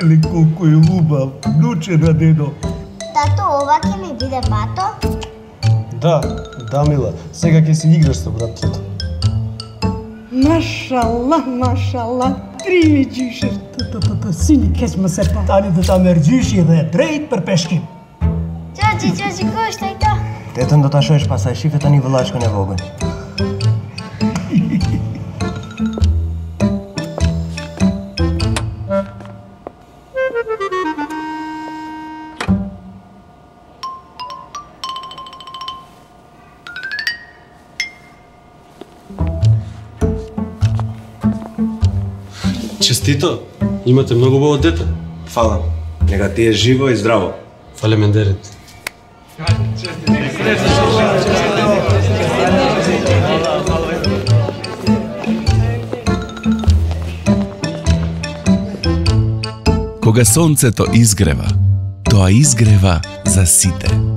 Или колко е убав, внучена дедо. Тато, ова ќе ми биде бато? Да, мила. Сега ќе си играш со братките. Машалла, три джишер. Сини кезма се па. Тани да та мерджиши да трейт per пешки. Джоджи, кој што е тоа? Детен да ташоеш пасај шифета ни влачко не во огонь. Честито, имате многу убаво дете. Фала. Нека ти е живо и здраво. Фале мендерите. Кога сонцето изгрева, тоа изгрева за сите.